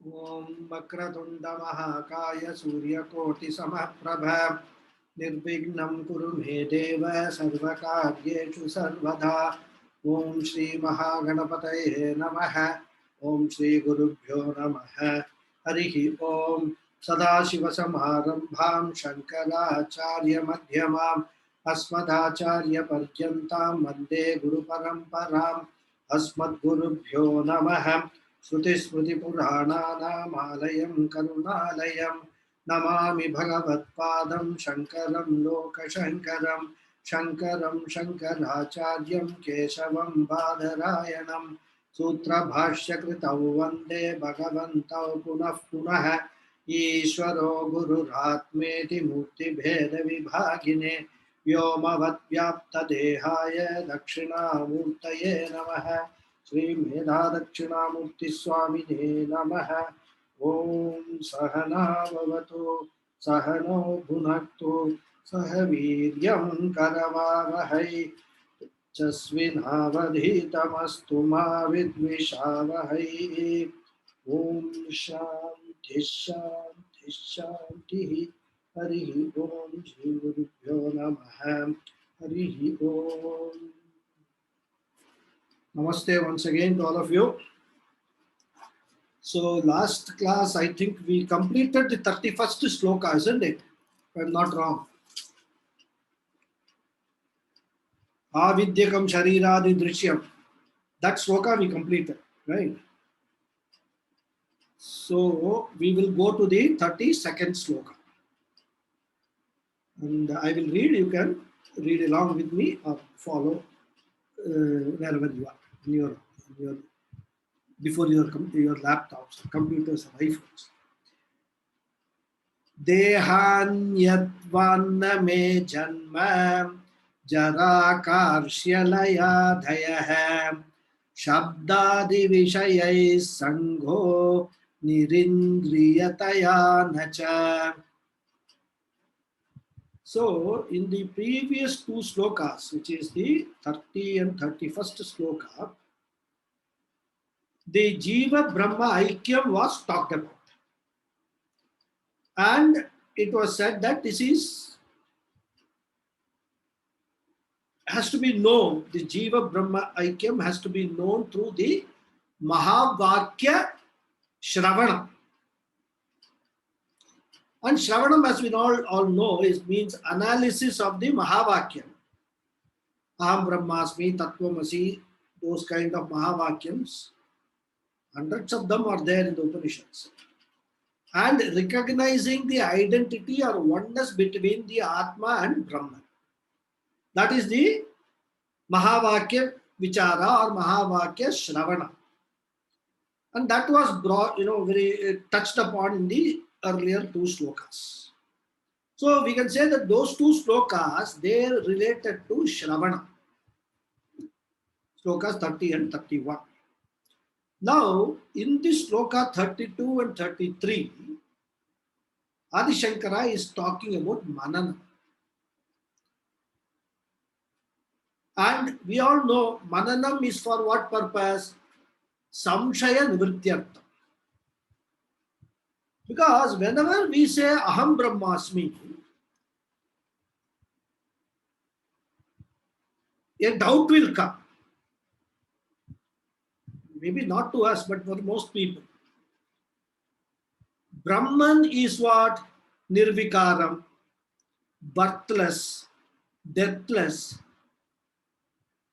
Om Makratunda Mahakaya Surya Koti Samaprabha Nirvignam Kuru Me Deva Sarvakaryeshu Sarvada Om Shri Mahaganapataye Namaha Om Shri Gurubhyo Namaha Harihi Om Sadashiva Samarambham Shankaracharya Madhyamam Asmadacharya Paryantam Vande Guru Paramparam Asmadgurubhyo Namaha श्रुतिस्मृतिपुराणानामालयं करुणालयं Namami भगवत्पादं शङ्करं लोकशङ्करं शङ्करं शङ्कराचार्यं केशवं बादरायणं सूत्रभाष्यकृतौ वन्दे भगवन्तौ पुनः पुनः ईश्वरो गुरुरात्मेति मूर्तिभेदविभागिने व्योमवद्व्याप्तदेहाय दक्षिणामूर्तये नमः श्री मेधा दक्षिणामूर्ति स्वामिने नमः। ओम सहना भवतु सहनो भुनक्तु सह वीर्यं करवावहै तेजस्विनावधीतमस्तु मा विद्विषावहै। ओम शांति शांति शांति। हरि ओम श्री गुरुभ्यो नमः। हरि ओम। Namaste once again to all of you. So last class, I think we completed the 31st sloka, isn't it? If I'm not wrong. Avidyakam shariradi drishyam. That sloka we completed, right? So we will go to the 32nd sloka. And I will read, you can read along with me or follow wherever you are, in your before your laptops, computers, or iPhones. देहान्यद्वान्न मे जन्म जराकार्ष्यलयाधयः शब्दादिविषयैः सङ्गो निरिन्द्रियतया न च. So, in the previous two slokas, which is the 30 and 31st sloka, the Jiva Brahma Aikyam was talked about. And it was said that this has to be known, the Jiva Brahma Aikyam has to be known through the Mahavakya Shravana. And Shravanam, as we all know, means analysis of the Mahavakyam. Aham Brahmasmi, Tattvamasi, those kind of Mahavakyams. Hundreds of them are there in the Upanishads. And recognizing the identity or oneness between the Atma and Brahman. That is the Mahavakya Vichara or Mahavakya Shravana. And that was brought, very touched upon in the earlier two slokas. So we can say that those two slokas, they are related to Shravana. Slokas 30 and 31. Now, in this sloka 32 and 33, Adi Shankara is talking about Manana. And we all know Mananam is for what purpose? Samshaya Nivrityartha. Because whenever we say Aham Brahmasmi, a doubt will come. Maybe not to us, but for most people. Brahman is what? Nirvikaram, birthless, deathless.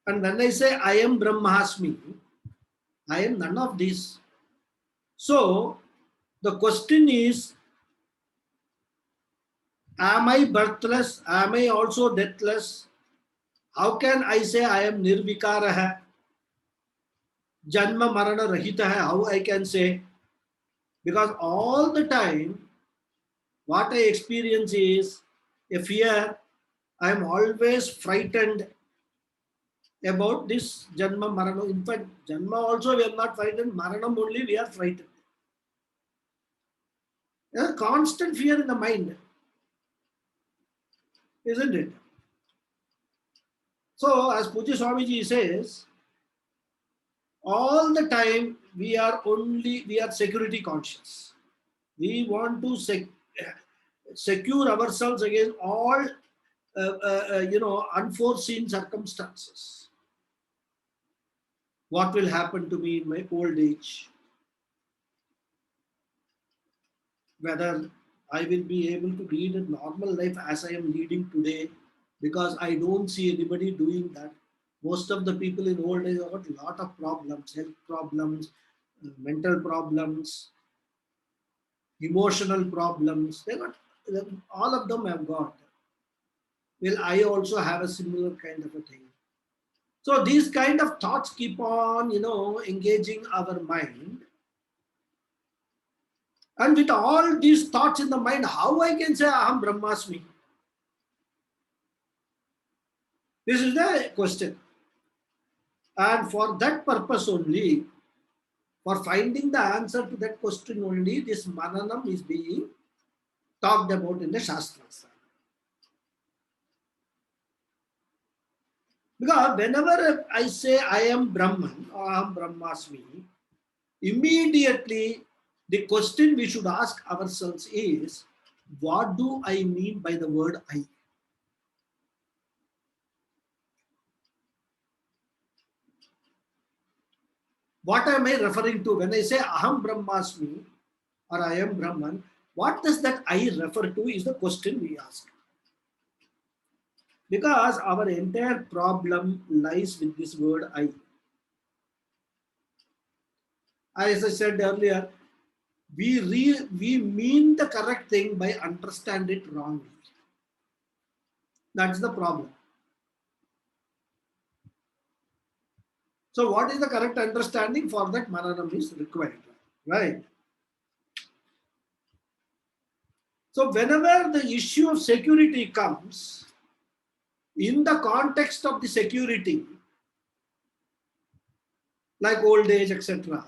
And when I say I am Brahmasmi, I am none of these. So, the question is, am I birthless? Am I also deathless? How can I say I am Nirvikaraha? Janma Marana Rahitaha, how I can say? Because all the time, what I experience is a fear. I am always frightened about this Janma Marana. In fact, Janma also we are not frightened, Maranam only we are frightened. There is a constant fear in the mind, isn't it? So, as Pujya Swamiji says, all the time we are security conscious. We want to secure ourselves against all unforeseen circumstances. What will happen to me in my old age? Whether I will be able to lead a normal life as I am leading today, because I don't see anybody doing that. Most of the people in old age have got a lot of problems, health problems, mental problems, emotional problems. They got, all of them have got. Will I also have a similar kind of a thing? So these kind of thoughts keep on, engaging our mind. And with all these thoughts in the mind, how I can say Aham Brahmasmi? This is the question. And for that purpose only, for finding the answer to that question only, this Mananam is being talked about in the Shastras. Because whenever I say I am Brahman or Aham Brahmasmi, immediately the question we should ask ourselves is, what do I mean by the word I? What am I referring to? When I say Aham Brahmasmi or I am Brahman, what does that I refer to is the question we ask. Because our entire problem lies with this word I. As I said earlier, we mean the correct thing by understand it wrongly. That's the problem. So what is the correct understanding? For that Mananam is required, right? So whenever the issue of security comes, in the context of the security, like old age, etc.,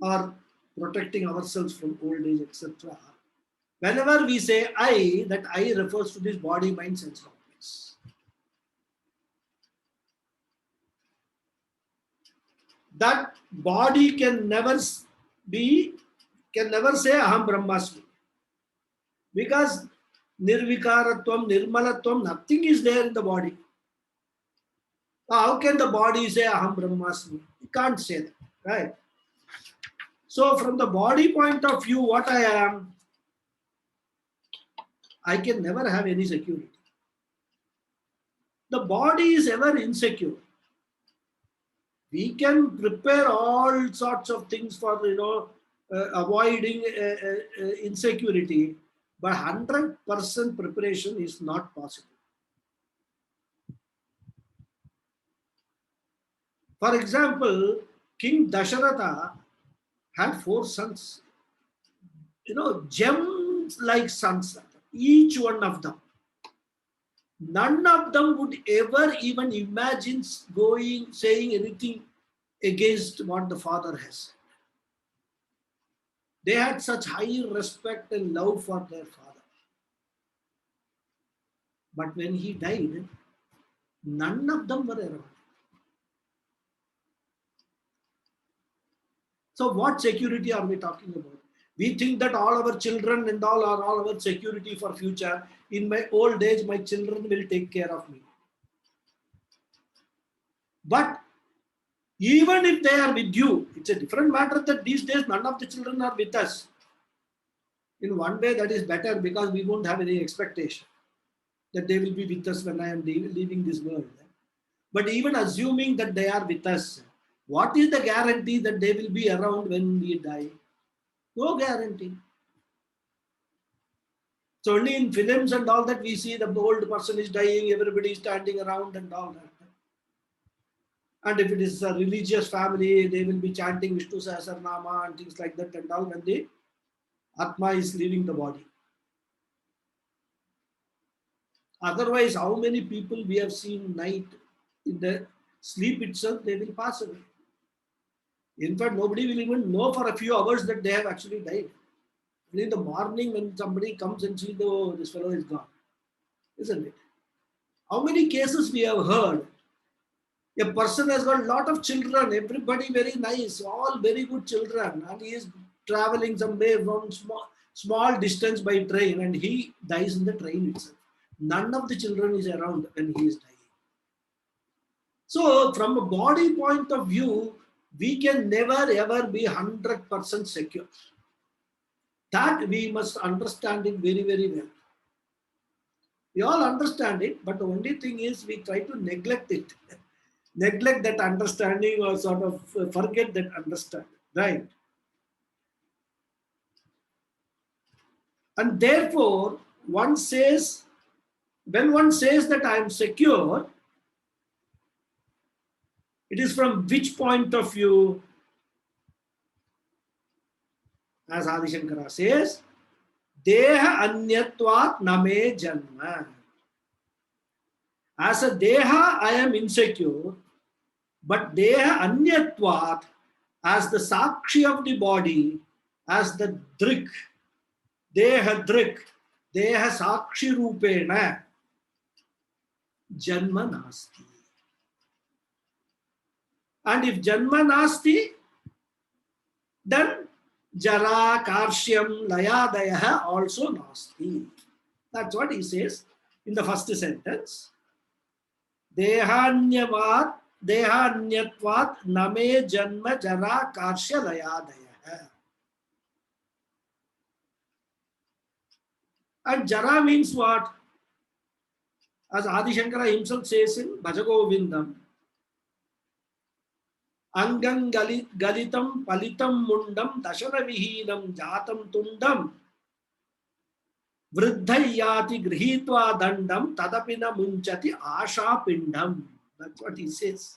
or protecting ourselves from old age, etc., whenever we say I, that I refers to this body, mind, sense complex. That body can never say Aham Brahmasmi. Because Nirvikaratvam, Nirmalatvam, nothing is there in the body. How can the body say Aham Brahmasmi? You can't say that, right? So from the body point of view, what I am, I can never have any security. The body is ever insecure. We can prepare all sorts of things for avoiding insecurity, but 100% preparation is not possible. For example, King Dasharatha had 4 sons, gems like sons, each one of them. None of them would ever even imagine saying anything against what the father has said. They had such high respect and love for their father. But when he died, none of them were around. So what security are we talking about? We think that all our children and all are all our security for future. In my old age, my children will take care of me. But even if they are with you, it's a different matter that these days none of the children are with us. In one way that is better, because we won't have any expectation that they will be with us when I am leaving this world. But even assuming that they are with us, what is the guarantee that they will be around when we die? No guarantee. So only in films and all that we see the old person is dying, everybody is standing around and all that. And if it is a religious family, they will be chanting Vishnu Sahasranama and things like that and all when the Atma is leaving the body. Otherwise, how many people we have seen night in the sleep itself, they will pass away. In fact, nobody will even know for a few hours that they have actually died. Only in the morning when somebody comes and sees, oh, this fellow is gone. Isn't it? How many cases we have heard A person has got a lot of children, everybody very nice, all very good children, and he is traveling somewhere from small distance by train, and he dies in the train itself. None of the children is around when he is dying. So, from a body point of view, we can never ever be 100% secure. That we must understand it very, very well. We all understand it, but the only thing is we try to neglect it. Neglect that understanding or sort of forget that understanding, right? And therefore, one says, when one says that I am secure, it is from which point of view? As Adi Shankara says, Deha Anyatvat Name Janma. As a Deha, I am insecure, but Deha Anyatvat, as the Sakshi of the body, as the Drik, Deha Drik, Deha Sakshi Rupena, Janma Nasti. And if Janma Nasti, then Jara, Karshyam, Layadayaha also Nasti. That's what he says in the first sentence. Dehanyavad, Dehanyatvat, Name Janma, Jara, Karshya, Layadayaha. And Jara means what? As Adi Shankara himself says in Bhajagovindam, Angam Galitam Palitam Mundam Dashana Vihinam Jatam Tundam Vruddhayati Grihitva Dandam Tadapina Munchati Asha Pindam. That's what he says.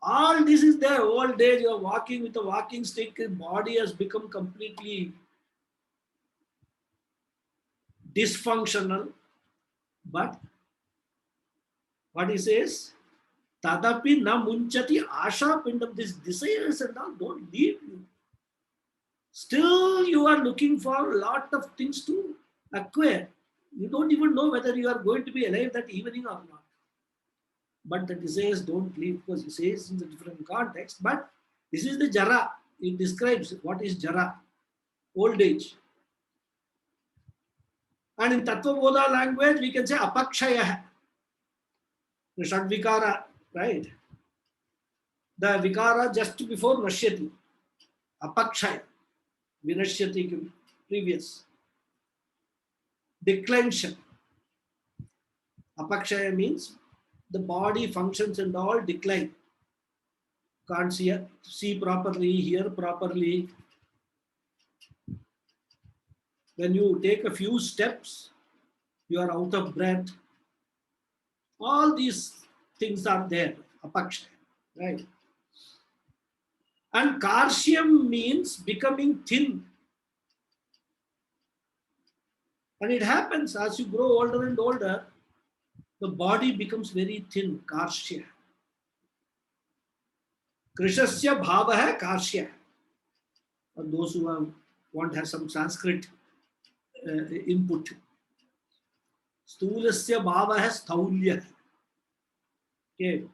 All this is there. Old age, you are walking with a walking stick, his body has become completely dysfunctional. But what he says, Tadapi na munchati asha pindam, these desires and all don't leave you. Still, you are looking for a lot of things to acquire. You don't even know whether you are going to be alive that evening or not. But the desires don't leave, because he says in the different context. But this is the Jara. It describes what is Jara, old age. And in Tattva Bodha language, we can say Apakshaya, the Shadvikara, right? The Vikara just before Nashyati, Apakshaya, Vinashyati, previous. Declension. Apakshaya means the body functions and all decline. Can't see properly, hear properly. When you take a few steps, you are out of breath. All these things are there, Apakshaya, right? And Karshyam means becoming thin. And it happens as you grow older and older, the body becomes very thin, Karshya. Krishasya bhava Karshya. For those who want to have some Sanskrit input. Stulasya bhava Staulya. Okay.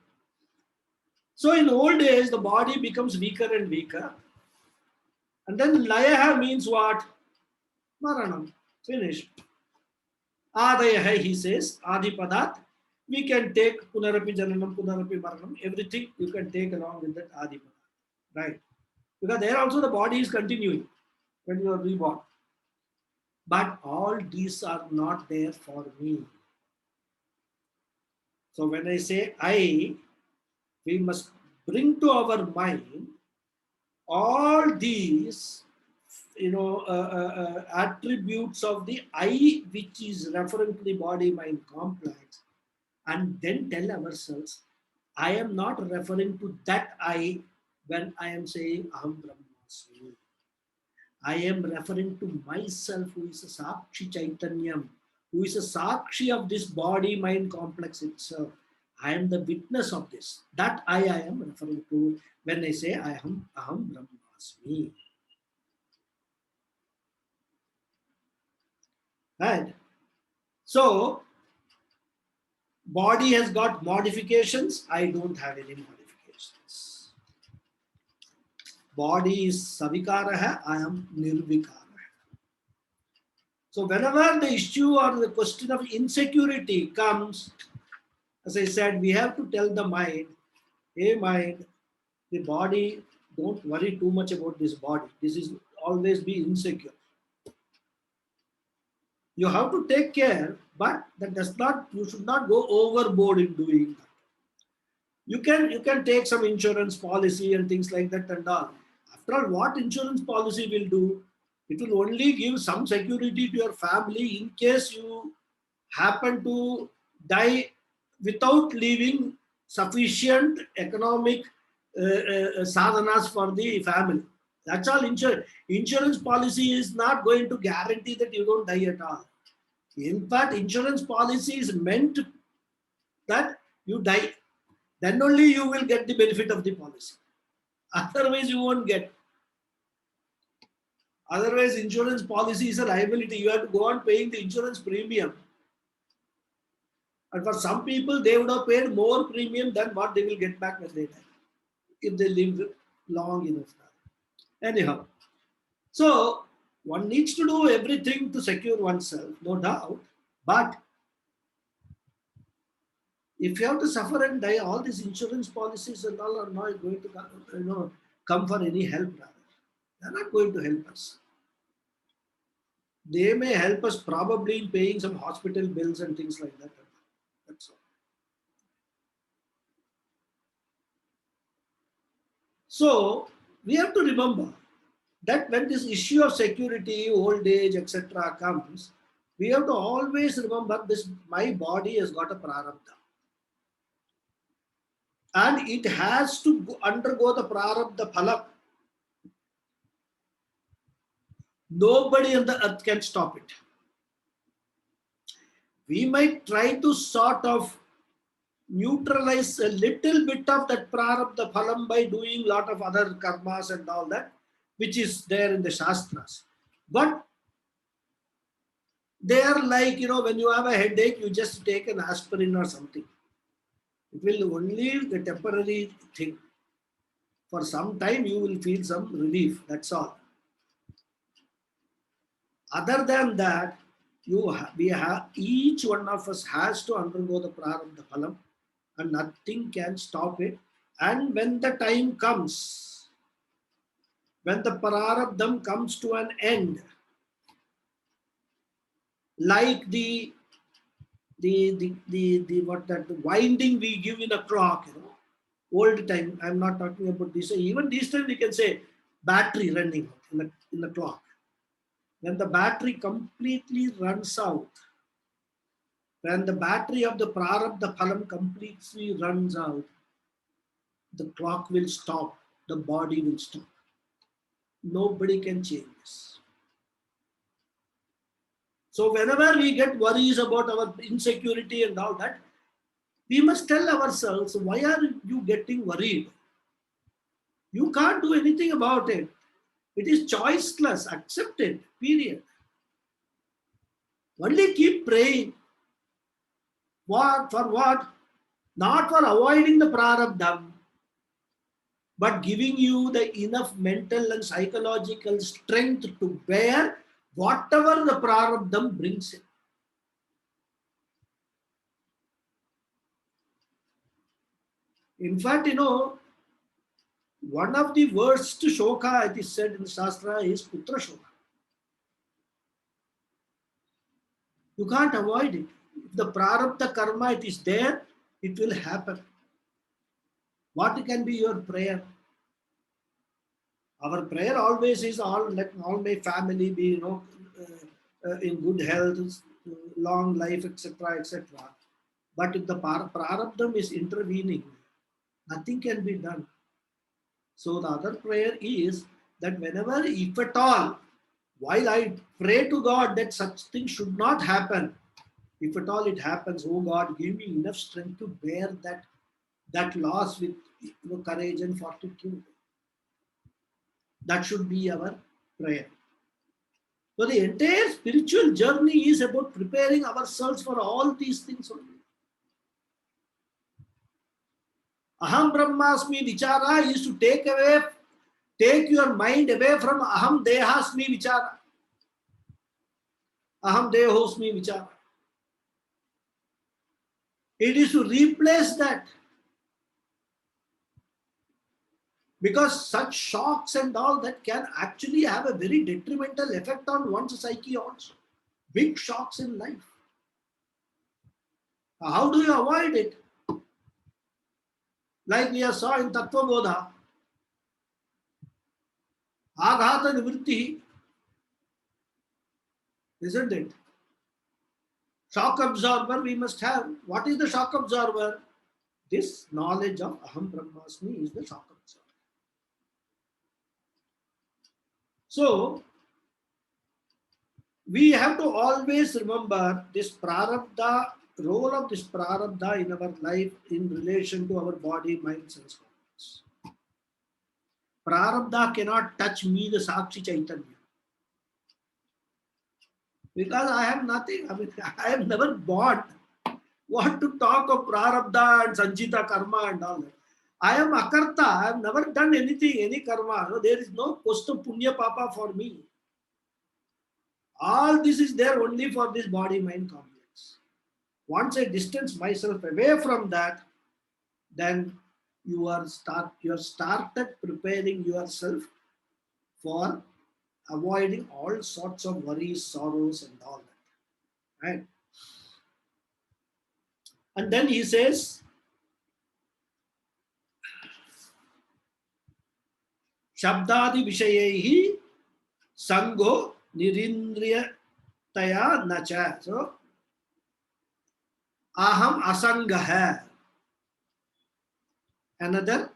So in old age, the body becomes weaker and weaker. And then Layaha means what? Maranam. Finished. Adayaha, he says, Adipadat. We can take Punarapi Jananam, Punarapi Maranam, everything you can take along with that Adipadat. Right? Because there also the body is continuing when you are reborn. But all these are not there for me. So when I say I, we must bring to our mind all these, attributes of the I, which is referring to the body-mind complex, and then tell ourselves, I am not referring to that I when I am saying Aham Brahmasmi. I am referring to myself, who is a Sakshi Chaitanyam, who is a Sakshi of this body-mind complex itself. I am the witness of this. That I am referring to when I say Aham Brahmasmi. Right? So, Body has got modifications. I don't have any modifications. Body is savikara hai, I am nirvikara. So whenever the issue or the question of insecurity comes, as I said, we have to tell the mind, hey mind, the body, don't worry too much about this body. This is always be insecure. You have to take care, but that does not, you should not go overboard in doing that. You can take some insurance policy and things like that and all. After all, what insurance policy will do? It will only give some security to your family in case you happen to die without leaving sufficient economic sadhanas for the family. That's all. Insurance policy is not going to guarantee that you don't die at all. In fact, insurance policy is meant that you die. Then only you will get the benefit of the policy. Otherwise, you won't get. Otherwise, insurance policy is a liability. You have to go on paying the insurance premium. And for some people, they would have paid more premium than what they will get back when they die, if they live long enough. Anyhow, so one needs to do everything to secure oneself, no doubt. But if you have to suffer and die, all these insurance policies and all are not going to come for any help. Rather, they're not going to help us. They may help us probably in paying some hospital bills and things like that. That's all. So we have to remember that when this issue of security, old age, etc. comes, we have to always remember this: my body has got a prarabdha. And it has to undergo the prarabdha phala. Nobody on the earth can stop it. We might try to sort of neutralize a little bit of that prarabdha phalam by doing a lot of other karmas and all that, which is there in the Shastras. But they are like, when you have a headache, you just take an aspirin or something. It will only the temporary thing. For some time, you will feel some relief. That's all. Other than that, each one of us has to undergo the prarabdha phalam, and nothing can stop it. And when the time comes, when the prarabdham comes to an end, like the what that winding we give in a clock, old time. I'm not talking about this. Even this time we can say battery running in the clock. When the battery completely runs out, when the battery of the prarabdha phalam completely runs out, the clock will stop, the body will stop. Nobody can change this. So whenever we get worries about our insecurity and all that, we must tell ourselves, why are you getting worried? You can't do anything about it. It is choiceless, accept it, period. Only keep praying. What? For what? Not for avoiding the prarabdham, but giving you the enough mental and psychological strength to bear whatever the prarabdham brings in. In fact, one of the worst shoka, it is said in Shastra, is putra shoka. You can't avoid it. If the prarabdha karma, it is there, it will happen. What can be your prayer? Our prayer always is, let all my family be, in good health, long life, etc., etc. But if the prarabdham is intervening, nothing can be done. So the other prayer is that whenever, if at all, while I pray to God that such things should not happen, if at all it happens, oh God, give me enough strength to bear that loss with courage and fortitude. That should be our prayer. So the entire spiritual journey is about preparing ourselves for all these things only. Aham Brahmasmi Vichara is to take your mind away from Aham Dehasmi Vichara. Aham Dehosmi Vichara. It is to replace that. Because such shocks and all that can actually have a very detrimental effect on one's psyche also. Big shocks in life. How do you avoid it? Like we saw in Tattva Bodha, Aghata Nivritti, isn't it? Shock absorber we must have. What is the shock absorber? This knowledge of Aham Brahmasmi is the shock absorber. So, we have to always remember this prarabdha, role of this prarabdha in our life in relation to our body, mind, sense complex. Prarabdha cannot touch me, the Sakshi Chaitanya. Because I have nothing. I mean, I have never born. What to talk of prarabdha and sanchita karma and all that. I am akarta. I have never done anything, any karma. No, there is no post of punya papa for me. All this is there only for this body-mind complex. Once I distance myself away from that, then you are started preparing yourself for avoiding all sorts of worries, sorrows, and all that. Right? And then he says, Shabdadi Vishayehi Sango Nirindriya Taya Nacha. So, Aham Asanga hai. Another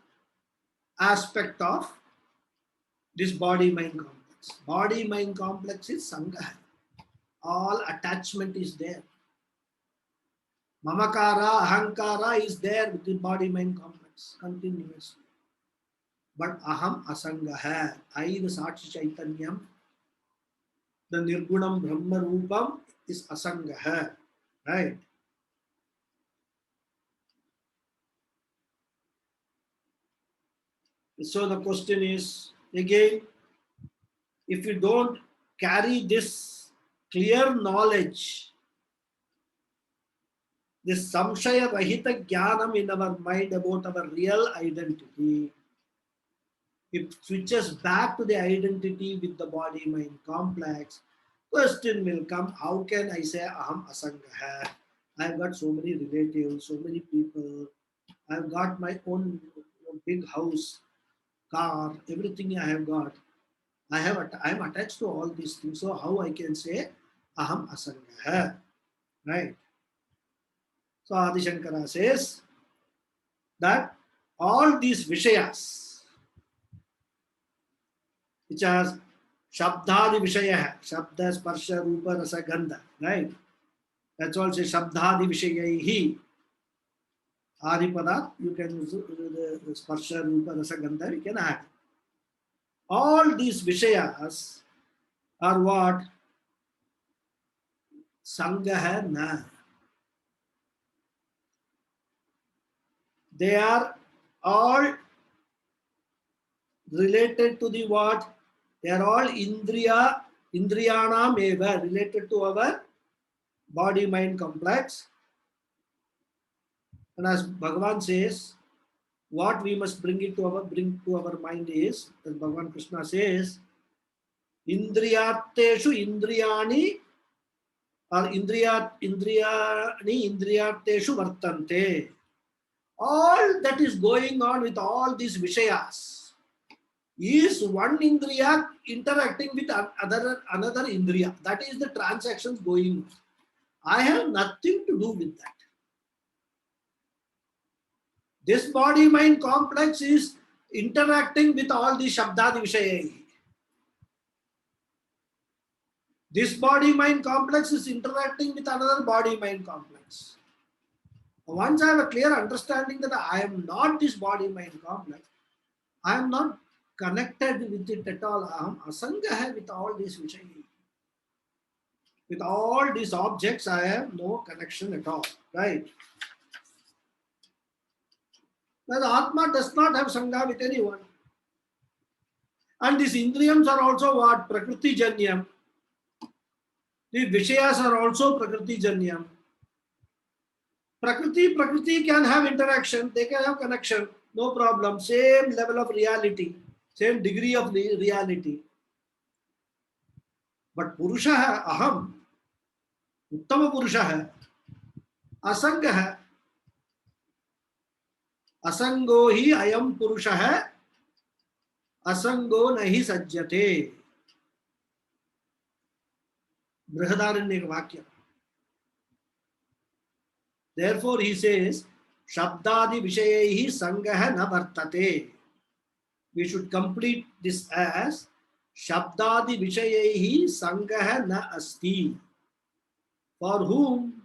aspect of this body-mind complex. Body-mind complex is Sangha. All attachment is there. Mamakara, Ahankara is there with the body-mind complex continuously. But Aham Asanga hai. I, the Sakshi Chaitanyam, the Nirgunam Brahma Rupam is Asanga hai. Right? So the question is, again, if you don't carry this clear knowledge, this samshaya rahita jnanam in our mind about our real identity, it switches back to the identity with the body-mind complex. Question will come, how can I say Aham Asanga hai? I've got so many relatives, so many people. I've got my own big house, car, everything I have got. I'm attached to all these things. So how I can say Aham Asanga hai? Right? So Adi Shankara says that all these Vishayas, which are Shabdhadi Vishaya, Shabda, Sparsha, Rupa, Rasa, Gandha, right? That's also Shabdhadi Vishayahi. Adipada, you can use the Sparsha, Rupa, Rasa, Gandha, you can add. All these Vishayas are what? Sangha hai na. They are all related to the what? They are all Indriyanam eva, related to our body-mind complex. And as Bhagavan says, what we must bring to our mind is, as Bhagavan Krishna says, Indriyateshu Indriyani or Indriyateshu Vartante. All that is going on with all these Vishayas is one Indriya interacting with another Indriya. That is the transactions going on. I have nothing to do with that. This body-mind complex is interacting with all the Shabdadi Vishaya. This body-mind complex is interacting with another body-mind complex. Once I have a clear understanding that I am not this body-mind complex, I am not connected with it at all. I am asanga with all these Vishaya. With all these objects, I have no connection at all. Right? But Atma does not have Sangha with anyone. And these Indriyams are also what? Prakriti Janyam. The Vishayas are also Prakriti Janyam. Prakriti can have interaction, they can have connection, no problem. Same level of reality, same degree of reality. But Purusha hai, Aham, Uttama Purusha hai, Asanga hai. Asango hi ayam Purusha hai, Asango nahi sajjate. Brihadaranya ka vakya. Therefore he says, Shabdadi Vishayehi Sangaha na vartate. We should complete this as Shabdadi Vishayehi Sangaha na asti. For whom?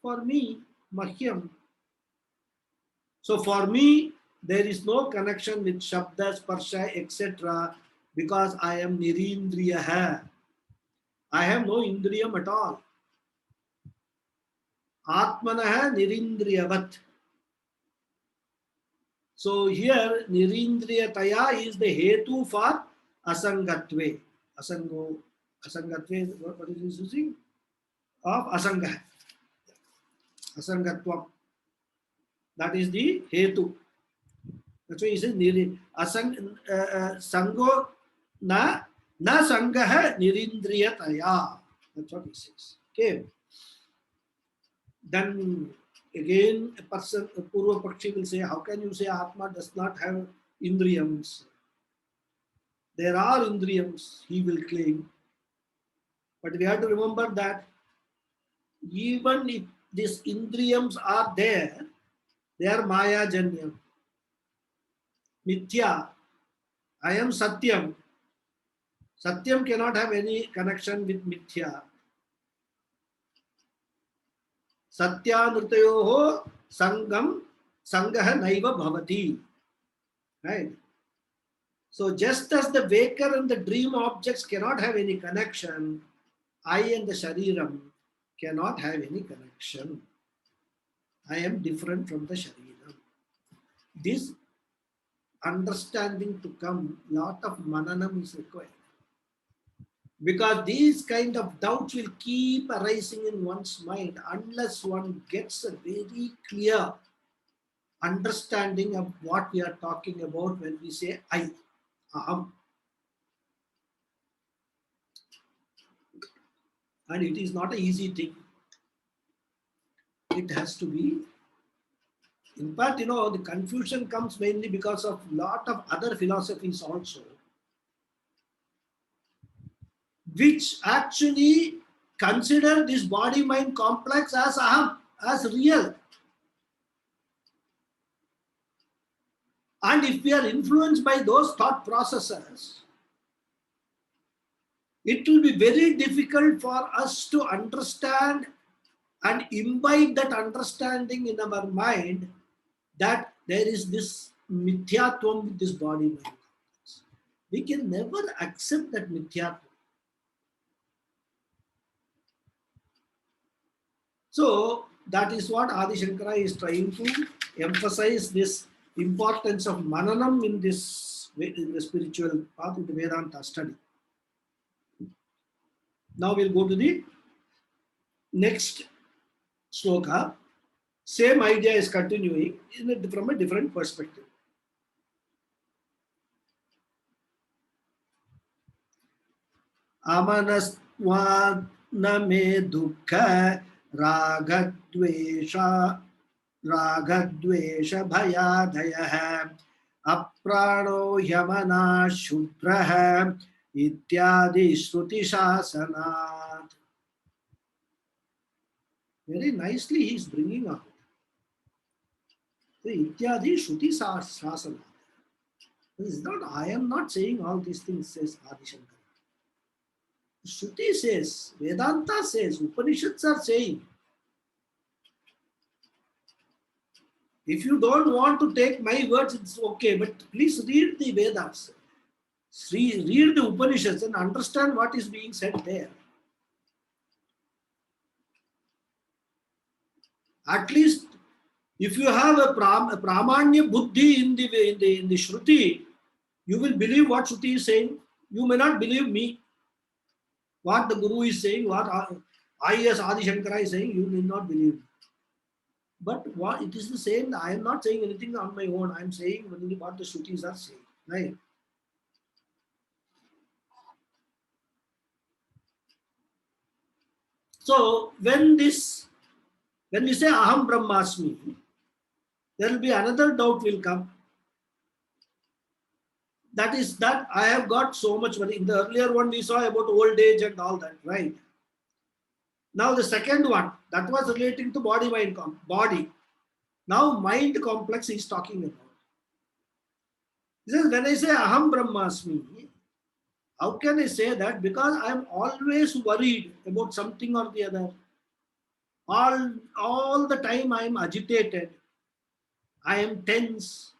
For me, Mahyam. So for me, there is no connection with Shabda, Sparsha, etc. because I am Nirindriya. I have no Indriyam at all. Atmanaha Nirindriyavat. So here Nirindriyataya is the hetu for Asangatve. Asangatve, what is this using? Of Asanga. Asangatvam. That is the hetu. That's why he says Sango na sangaha nirindriyataya. That's what he says. Okay. Then again, a Purva Pakshi will say, how can you say Atma does not have Indriyams? There are Indriyams, he will claim. But we have to remember that even if these Indriyams are there, they are Maya Janyam. Mithya. I am Satyam. Satyam cannot have any connection with Mithya. Satya Nritayoho Sangam Sangaha Naiva Bhavati. Right? So just as the waker and the dream objects cannot have any connection, I and the Shariram cannot have any connection. I am different from the Shariram. This understanding to come, lot of mananam is required. Because these kind of doubts will keep arising in one's mind unless one gets a very clear understanding of what we are talking about when we say I, Aham. And it is not an easy thing. It has to be. In fact, the confusion comes mainly because of lot of other philosophies also, which actually consider this body-mind complex as aham, as real. And if we are influenced by those thought processes, it will be very difficult for us to understand and imbibe that understanding in our mind that there is this mithyatvam with this body-mind complex. We can never accept that mithyatvam. So that is what Adi Shankara is trying to emphasize, this importance of mananam in this, in the spiritual path, in the Vedanta study. Now we'll go to the next sloka. Same idea is continuing from a different perspective. Amanastva name dukkha ragadvesha bhayadayah aprano yamana shudrah ityadi shruti shasanat. Very nicely he is bringing out the ityadi shruti shasanat. This is not, I am not saying all these things, says Adi Shankara. Shruti says, Vedanta says, Upanishads are saying. If you don't want to take my words, it's okay, but please read the Vedas. Read the Upanishads and understand what is being said there. At least If you have a pramanya buddhi in the Shruti, you will believe what Shruti is saying. You may not believe me. What the Guru is saying, what I as Adi Shankara is saying, you will not believe. But what it is the same. I am not saying anything on my own. I am saying only what the Shrutis are saying. Right? So when we say Aham Brahmasmi, there will be another doubt will come. That is that I have got so much money. In the earlier one we saw about old age and all that, right? Now the second one, that was relating to body-mind body. Now mind complex is talking about. He says, when I say Aham Brahmasmi, how can I say that? Because I am always worried about something or the other. All the time I am agitated. I am tense,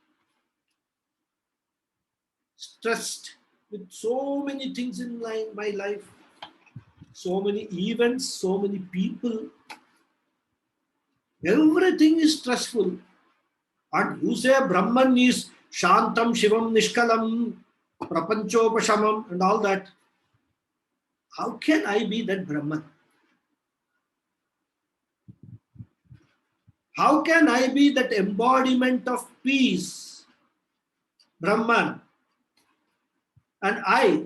stressed with so many things in my life, so many events, so many people. Everything is stressful. And you say Brahman is Shantam, Shivam, Nishkalam, Prapanchopashamam, and all that. How can I be that Brahman? How can I be that embodiment of peace, Brahman? And I,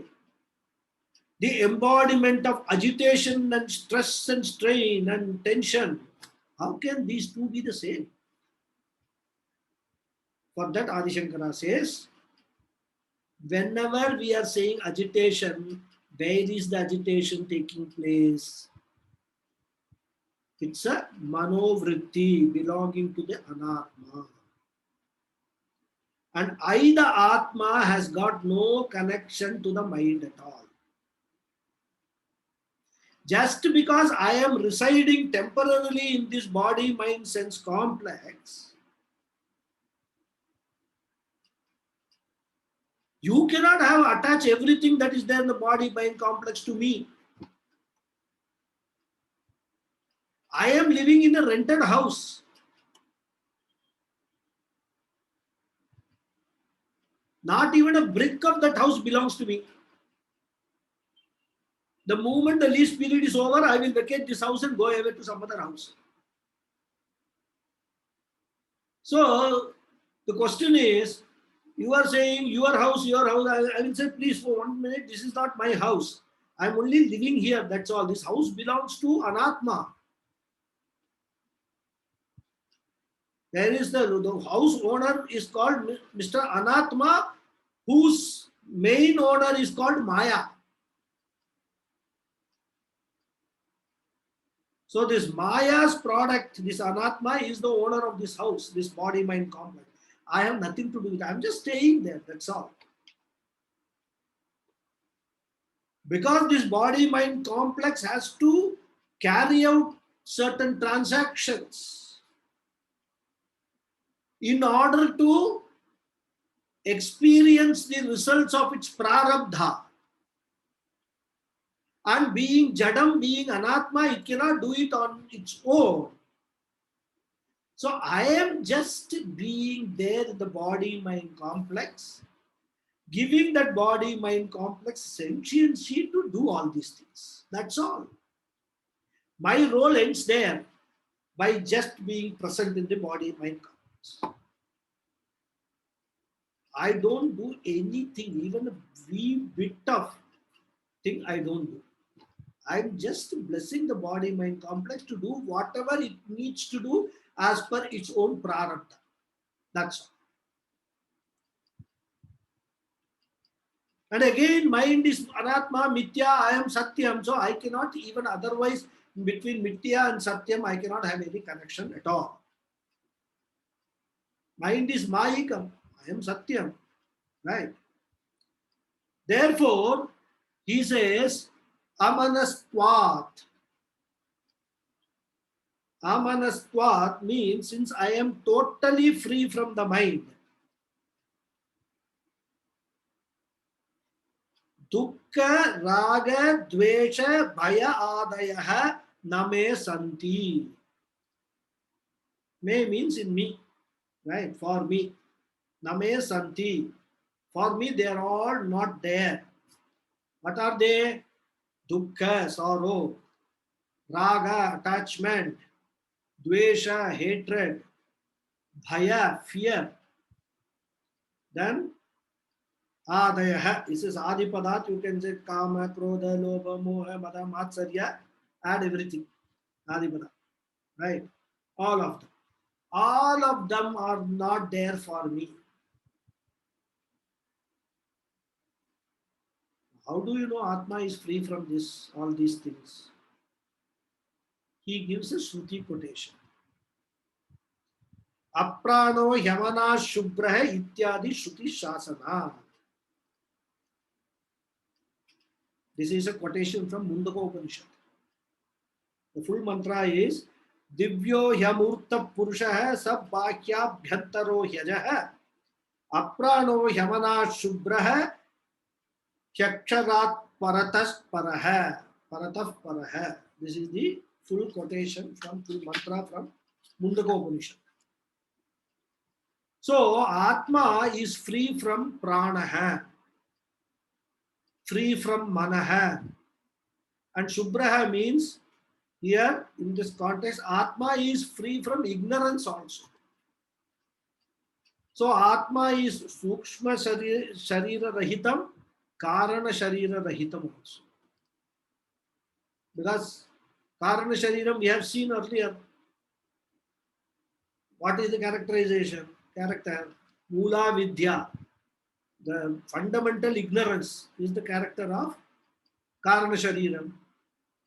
the embodiment of agitation and stress and strain and tension. How can these two be the same? For that, Adi Shankara says, whenever we are saying agitation, where is the agitation taking place? It's a manovritti belonging to the anatma. And I, the Atma, has got no connection to the mind at all. Just because I am residing temporarily in this body, mind, sense complex, you cannot have attached everything that is there in the body, mind complex to me. I am living in a rented house. Not even a brick of that house belongs to me. The moment the lease period is over, I will vacate this house and go away to some other house. So the question is, you are saying your house, your house. I will say, please, for 1 minute, this is not my house. I am only living here. That's all. This house belongs to Anatma. There is the house owner is called Mr. Anatma, whose main owner is called Maya. So this Maya's product, this Anatma, is the owner of this house, this body-mind complex. I have nothing to do with it. I'm just staying there. That's all. Because this body-mind complex has to carry out certain transactions in order to experience the results of its prarabdha. And being Jadam, being Anatma, it cannot do it on its own. So I am just being there in the body-mind complex, giving that body-mind complex sentiency to do all these things. That's all. My role ends there by just being present in the body-mind complex. I don't do anything, even a wee bit of thing I don't do. I'm just blessing the body-mind complex to do whatever it needs to do as per its own prarabdha. That's all. And again, mind is anatma, mithya, I am satyam. So I cannot even otherwise, between mithya and satyam, I cannot have any connection at all. Mind is mayikam, I am satyam. Right? Therefore, he says, amanastvat. Amanastvat means since I am totally free from the mind, dukkha, raga, dvesha, bhaya adayah name santi. Me means in me, right? For me. Name santi. For me, they are all not there. What are they? Dukkha, sorrow, raga, attachment, dvesha, hatred, bhaya, fear. Then adaya. This is adipadat. You can say kama, krodha, lobha, moha, mada, matsarya. Add everything. Adipadat. Right? All of them. All of them are not there for me. How do you know Atma is free from this, all these things? He gives a Shruti quotation. Aprano yamana shubra ityadi Shruti shasana. This is a quotation from Mundaka Upanishad. The full mantra is Divyo Yamurta Purusha Sab Bakya Bhyantaro Yaja Aprano Yamana Shubra Kyaksharat Paratas Paraha Parataf Paraha. This is the full quotation from full mantra from Mundaka Upanishad. So Atma is free from pranaha, free from manaha, and Shubraha means here in this context, Atma is free from ignorance also. So Atma is Sukshma Sharira Rahitam, Karana Sharira Rahitam also. Because Karana Shariram we have seen earlier. What is the characterization? Character Mula Vidya. The fundamental ignorance is the character of Karana Shariram.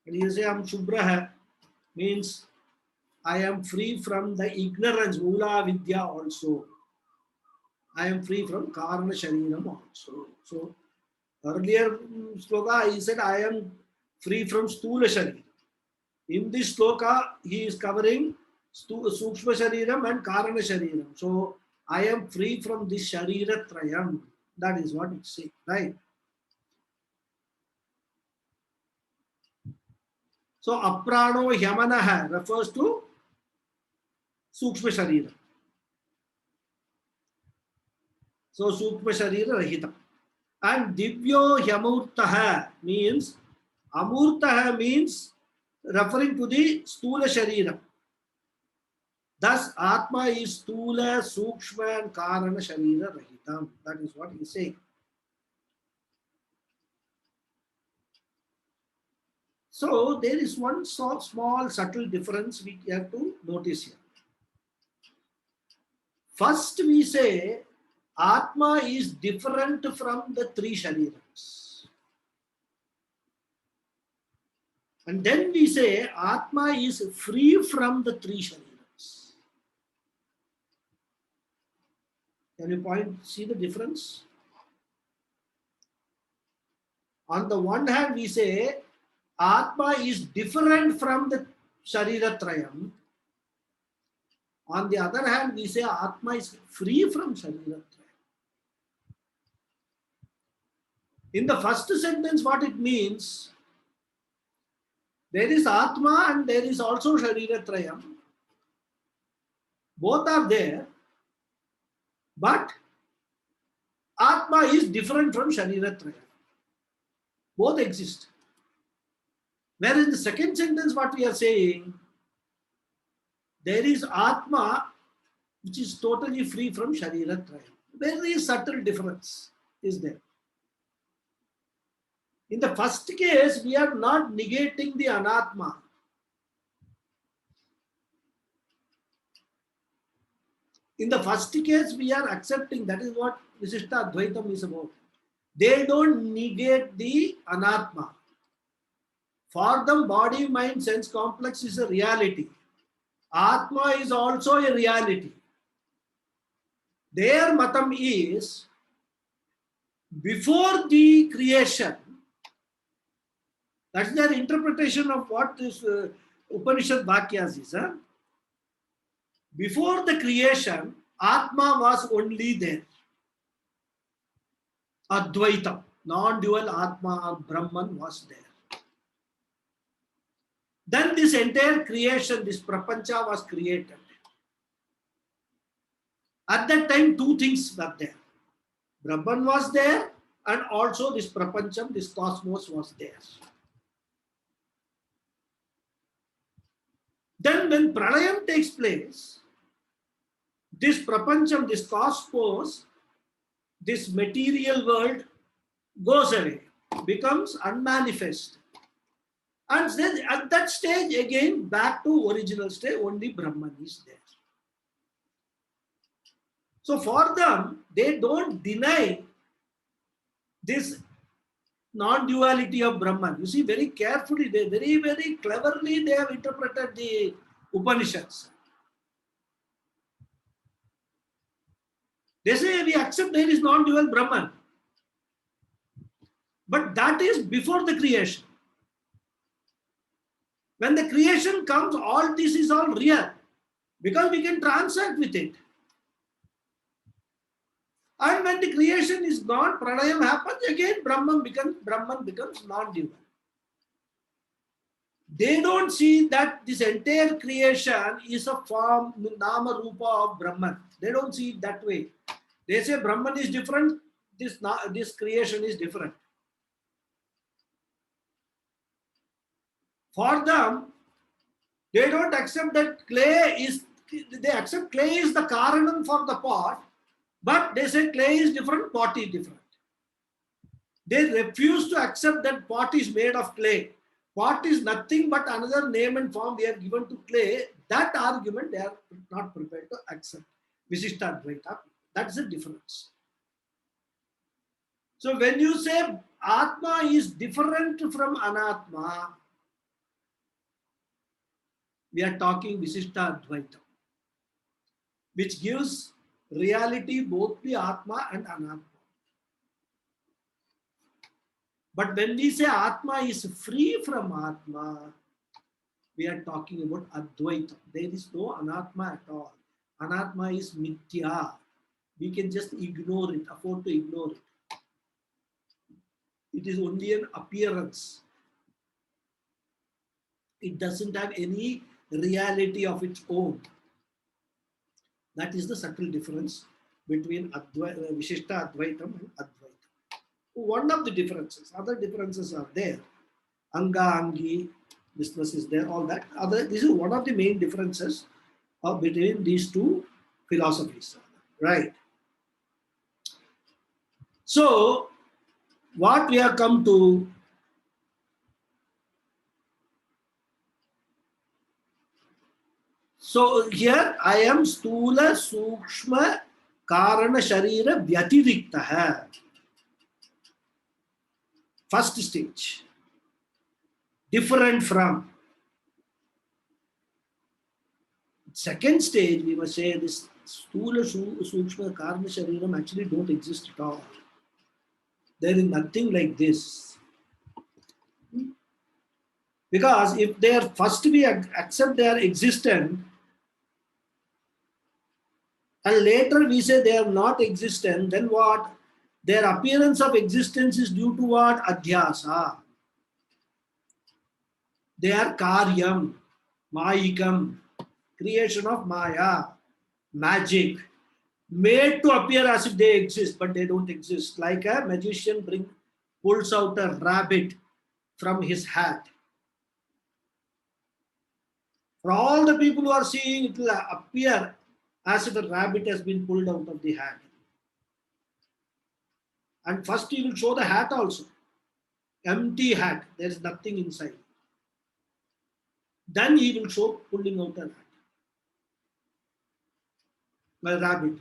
And you say, I'm Shubraha, means I am free from the ignorance, Mula Vidya also. I am free from Karana Shariram also. So, earlier sloka, he said, I am free from Stula Shariram. In this sloka, he is covering Sukshma Shariram and Karana Shariram. So, I am free from this Sharira Trayam. That is what it says, right? So, Aprano Yamanaha refers to Sukshma Sharira. So, Sukshma Sharira Rahita. And Divyo Yamurtaha means, Amurtaha means referring to the Stula Sharira. Thus, Atma is Stula, Sukshma and Karana Sharira Rahitam. That is what he is saying. So, there is one small subtle difference we have to notice here. First, we say Atma is different from the three Sharirams. And then we say Atma is free from the three Sharirams. Can you see the difference? On the one hand, we say Atma is different from the Shariratrayam. On the other hand, we say Atma is free from Shariratrayam. In the first sentence, what it means, there is Atma and there is also Shariratrayam. Both are there, but Atma is different from Shariratrayam. Both exist. Whereas in the second sentence, what we are saying, there is Atma which is totally free from Shariratrayam. Very subtle difference is there. In the first case, we are not negating the Anatma. In the first case, we are accepting. That is what Visishta Advaitam is about. They don't negate the Anatma. For them, body, mind, sense complex is a reality. Atma is also a reality. Their matam is, before the creation, that's their interpretation of what this Upanishad Vakyas is. Before the creation, Atma was only there. Advaitam, non-dual Atma or Brahman was there. Then this entire creation, this Prapancha was created. At that time, two things were there. Brahman was there, and also this prapancham, this cosmos was there. Then when pralayam takes place, this prapancham, this cosmos, this material world goes away, becomes unmanifest. And then at that stage, again, back to original state, only Brahman is there. So for them, they don't deny this non-duality of Brahman. You see, very carefully, they very, very cleverly, they have interpreted the Upanishads. They say we accept there is non-dual Brahman. But that is before the creation. When the creation comes, all this is all real. Because we can transact with it. And when the creation is gone, pranayam happens, again Brahman becomes non-dual. They don't see that this entire creation is a form, nama rupa of Brahman. They don't see it that way. They say Brahman is different, this creation is different. For them, they don't accept that they accept clay is the karanam for the pot, but they say clay is different, pot is different. They refuse to accept that pot is made of clay. Pot is nothing but another name and form we have given to clay. That argument they are not prepared to accept. Visishtadvaita. That's the difference. So when you say Atma is different from Anatma, we are talking Visishtadvaita, which gives reality both the Atma and Anatma. But when we say Atma is free from Atma, we are talking about Advaita. There is no Anatma at all. Anatma is Mithya. We can just ignore it, afford to ignore it. It is only an appearance. It doesn't have any reality of its own. That is the subtle difference between Vishishta Advaitam and Advaita. One of the differences. Other differences are there. Anga, Angi, business is there, all that. This is one of the main differences between these two philosophies. Right. So, what we have come to, so here I am Stula Sukshma Karana Sharira Vyatiriktaha. First stage. Different from. Second stage, we must say this Stula Sukshma Karana Shariram actually don't exist at all. There is nothing like this. Because if they are first we accept they are existent, and later we say they are not existent, then what? Their appearance of existence is due to what? Adhyasa. They are karyam, mayikam, creation of maya, magic, made to appear as if they exist, but they don't exist. Like a magician pulls out a rabbit from his hat. For all the people who are seeing, it will appear as if a rabbit has been pulled out of the hat. And first he will show the hat also. Empty hat, there is nothing inside. Then he will show pulling out a hat. A rabbit.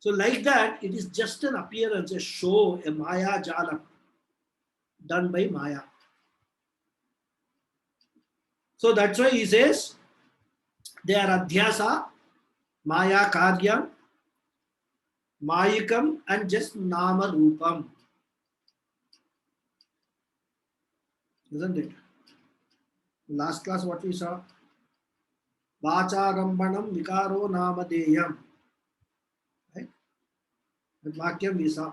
So like that, it is just an appearance, a show, a maya jala done by maya. So that's why he says they are adhyasa, maya karya, mayikam, and just nama rupam. Isn't it? Last class what we saw? Vacharambanam vikaro namadeyam. Right? That vakyam we saw.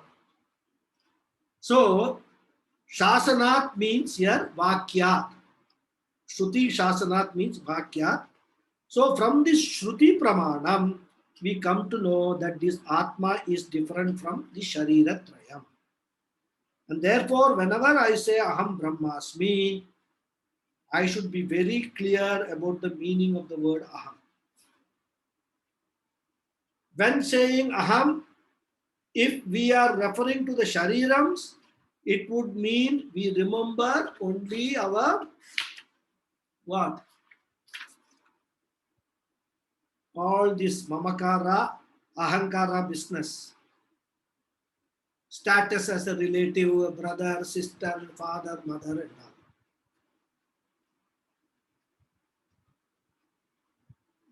So, shasanat means here vakyat. Shruti shasanat means vakyat. So, from this Shruti pramanam, we come to know that this Atma is different from the Sharira Trayam. And therefore, whenever I say Aham Brahmasmi, I should be very clear about the meaning of the word Aham. When saying Aham, if we are referring to the Sharirams, it would mean we remember only our what? All this Mamakara, Ahankara business. Status as a relative, brother, sister, father, mother, and all.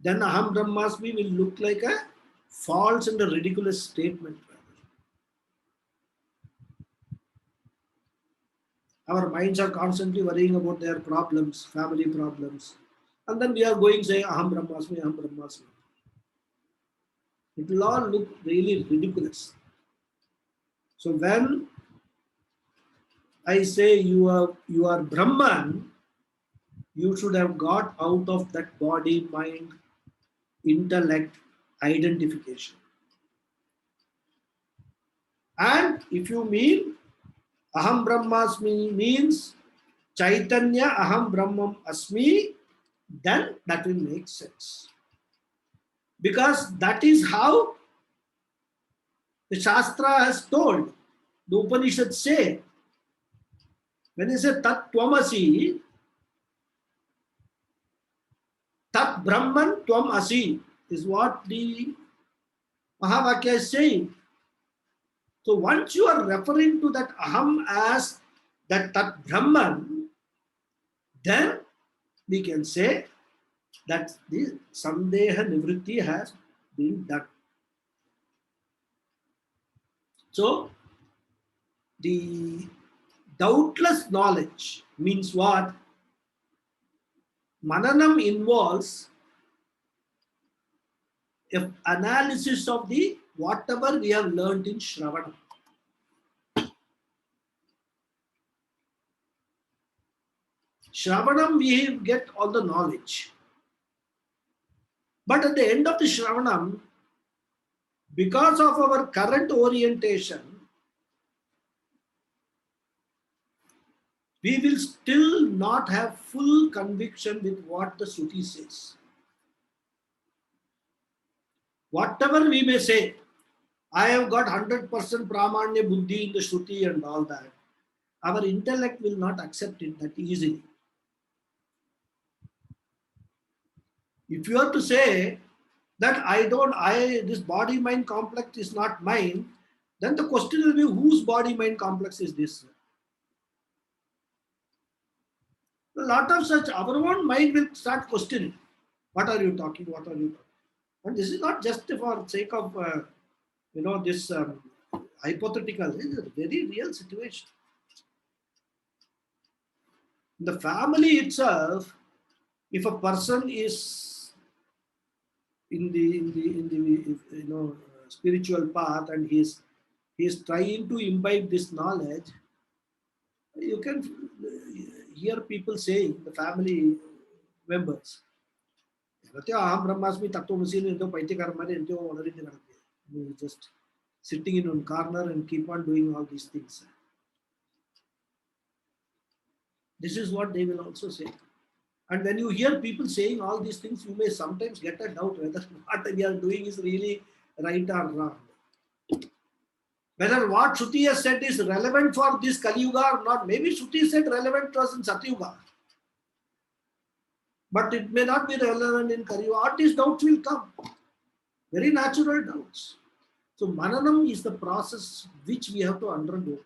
Then Aham Brahmasmi will look like a false and a ridiculous statement. Our minds are constantly worrying about their problems, family problems. And then we are going saying Aham Brahmasmi, Aham Brahmasmi. It will all look really ridiculous. So when I say you are Brahman, you should have got out of that body, mind, intellect identification. And if you mean Aham Brahmasmi means Chaitanya Aham Brahmam Asmi, then that will make sense. Because that is how the Shastra has told. The Upanishads say, when they say Tat Twamasi, Tat Brahman Tvam Asi is what the Mahavakya is saying. So once you are referring to that Aham as that Tat Brahman, then we can say that the Sandeha Nivritti has been done. So the doubtless knowledge means what? Mananam involves an analysis of the whatever we have learned in Shravanam. Shravanam, we get all the knowledge. But at the end of the Shravanam, because of our current orientation, we will still not have full conviction with what the Shruti says. Whatever we may say, I have got 100% Pramanya Buddhi in the Shruti and all that, our intellect will not accept it that easily. If you are to say that this body mind complex is not mine, then the question will be whose body mind complex is this? A lot of such, our own mind will start questioning. What are you talking? What are you talking? And this is not just for sake of, this hypothetical. This is a very real situation. In the family itself, if a person is in the spiritual path and he is trying to imbibe this knowledge, you can hear people saying, the family members, just sitting in one corner and keep on doing all these things. This is what they will also say. And when you hear people saying all these things, you may sometimes get a doubt whether what we are doing is really right or wrong. Whether what Shruti has said is relevant for this Kali Yuga or not. Maybe Shruti said relevant to us in Satyuga. But it may not be relevant in Kali Yuga. All these doubts will come. Very natural doubts. So Mananam is the process which we have to undergo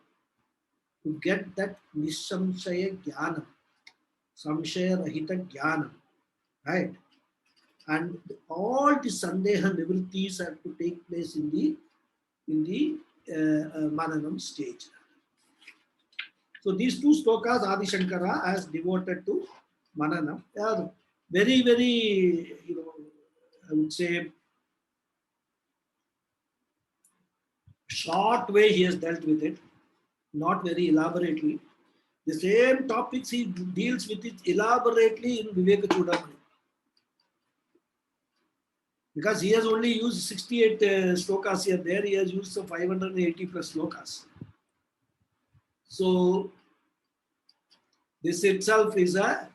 to get that Nissamshaya Jnanam. Samshaya Rahita Jnanam. Right? And all the Sandeha Nivrittis have to take place in the Mananam stage. So these two slokas Adi Shankara has devoted to Mananam. They are very, very, I would say, short way he has dealt with it, not very elaborately. The same topics he deals with it elaborately in Viveka Chudamani. Because he has only used 68 slokas here. There he has used some 580 plus slokas. So this itself is a